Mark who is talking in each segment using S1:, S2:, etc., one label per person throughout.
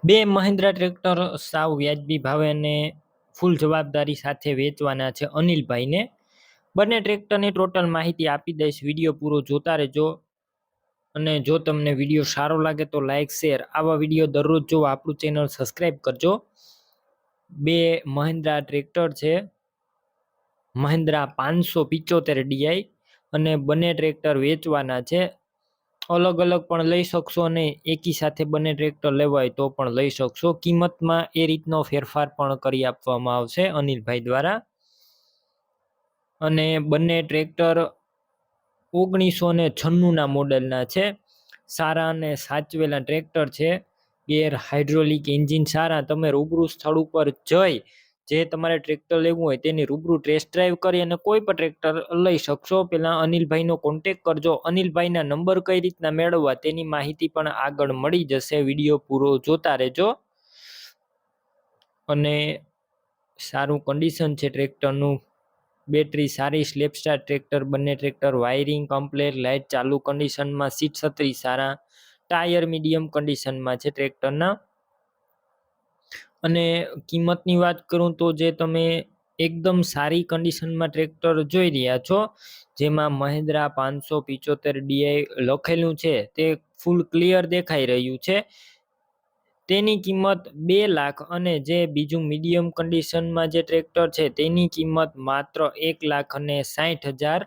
S1: બે મહિન્દ્રા ટ્રેક્ટર સાવ વ્યાજબી ભાવે અને ફૂલ જવાબદારી સાથે વેચવાના છે અનિલભાઈને. બંને ટ્રેક્ટરની ટોટલ માહિતી આપી દઈશ, વિડીયો પૂરો જોતા રહેજો. અને જો તમને વિડીયો સારો લાગે તો લાઇક શેર, આવા વિડીયો દરરોજ જોવા આપણું ચેનલ સબસ્ક્રાઈબ કરજો. બે મહિન્દ્રા ટ્રેક્ટર છે, મહિન્દ્રા 575 DI, અને બંને ટ્રેક્ટર વેચવાના છે. અલગ અલગ પણ લઈ શકશો અને એકી સાથે બંને ટ્રેક્ટર લેવા હોય તો પણ લઈ શકશો. કિંમતમાં એ રીતનો ફેરફાર પણ કરી આપવામાં આવશે અનિલભાઈ દ્વારા. અને બંને ટ્રેક્ટર 1996ના મોડેલના છે. સારા અને સાચવેલા ટ્રેક્ટર છે. ગેર હાઇડ્રોલિક એન્જિન સારા. તમે રૂબરૂ સ્થળ ઉપર જઈ જે તમારે ટ્રેક્ટર લેવું હોય તેની રૂબરૂ ટેસ્ટ ડ્રાઈવ કરી અને કોઈ પણ ટ્રેક્ટર લઈ શકશો. પહેલાં અનિલભાઈનો કોન્ટેક કરજો. અનિલભાઈના નંબર કઈ રીતના મેળવવા તેની માહિતી પણ આગળ મળી જશે, વિડીયો પૂરો જોતા રહેજો. અને સારું કન્ડિશન છે ટ્રેક્ટરનું. બેટરી સારી, સ્લેપસ્ટાર ટ્રેક્ટર, બંને ટ્રેક્ટર વાયરિંગ કમ્પ્લેટ, લાઇટ ચાલુ કન્ડિશનમાં, સીટ છત્રી સારા, ટાયર મીડિયમ કન્ડિશનમાં છે ટ્રેક્ટરના. અને કિંમતની વાત કરું તો જે તમે એકદમ સારી કન્ડિશનમાં ટ્રેક્ટર જોઈ રહ્યા છો, જેમાં મહિન્દ્રા 575 DI લખેલું છે તે ફૂલ ક્લિયર દેખાઈ રહ્યું છે, તેની કિંમત 2 લાખ. અને જે બીજું મીડિયમ કન્ડિશનમાં જે ટ્રેક્ટર છે તેની કિંમત માત્ર 1,60,000.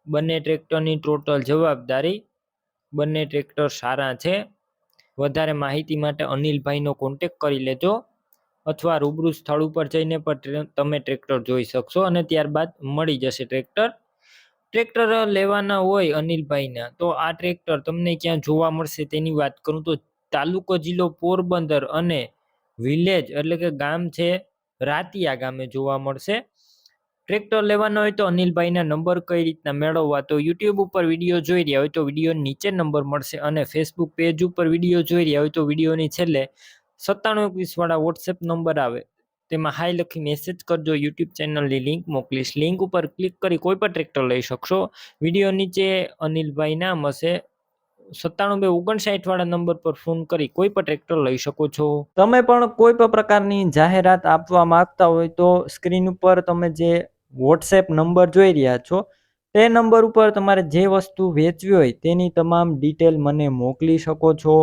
S1: બંને ટ્રેક્ટરની ટોટલ જવાબદારી. બંને ટ્રેક્ટર સારા છે. વધારે માહિતી માટે અનિલભાઈનો કોન્ટેક કરી લેજો, અથવા રૂબરૂ સ્થળ ઉપર જઈને પણ તમે ટ્રેક્ટર જોઈ શકશો અને ત્યારબાદ મળી જશે ટ્રેક્ટર. ટ્રેક્ટર લેવાના હોય અનિલભાઈના તો આ ટ્રેક્ટર તમને ક્યાં જોવા મળશે તેની વાત કરું તો તાલુકો જિલ્લો પોરબંદર અને વિલેજ એટલે કે ગામ છે રાતિયા ગામે જોવા મળશે. ટ્રેક્ટર લેવાના હોય તો અનિલભાઈના નંબર કઈ રીતના મેળવવા, તો યુટ્યુબ ઉપર વિડીયો જોઈ રહ્યા હોય તો વિડીયો નીચે નંબર મળશે, અને ફેસબુક પેજ ઉપર વિડીયો જોઈ રહ્યા હોય તો વિડીયોની છેલ્લે 9721 વાળા વોટ્સએપ નંબર આવે તેમાં હાઈ લખી મેસેજ કરજો. યુટ્યુબ ચેનલની લિંક મોકલીશ, લિંક ઉપર ક્લિક કરી કોઈ પણ ટ્રેક્ટર લઈ શકશો. વિડીયો નીચે અનિલભાઈ નામ હશે, 9759 વાળા નંબર પર ફોન કરી કોઈ પણ ટ્રેક્ટર લઈ શકો છો. તમે પણ કોઈ પણ પ્રકારની જાહેરાત આપવા માંગતા હોય તો સ્ક્રીન ઉપર તમે જે વોટ્સએપ નંબર જોઈ રહ્યા છો તે નંબર ઉપર તમારે જે વસ્તુ વેચવી હોય તેની તમામ ડિટેલ મને મોકલી શકો છો.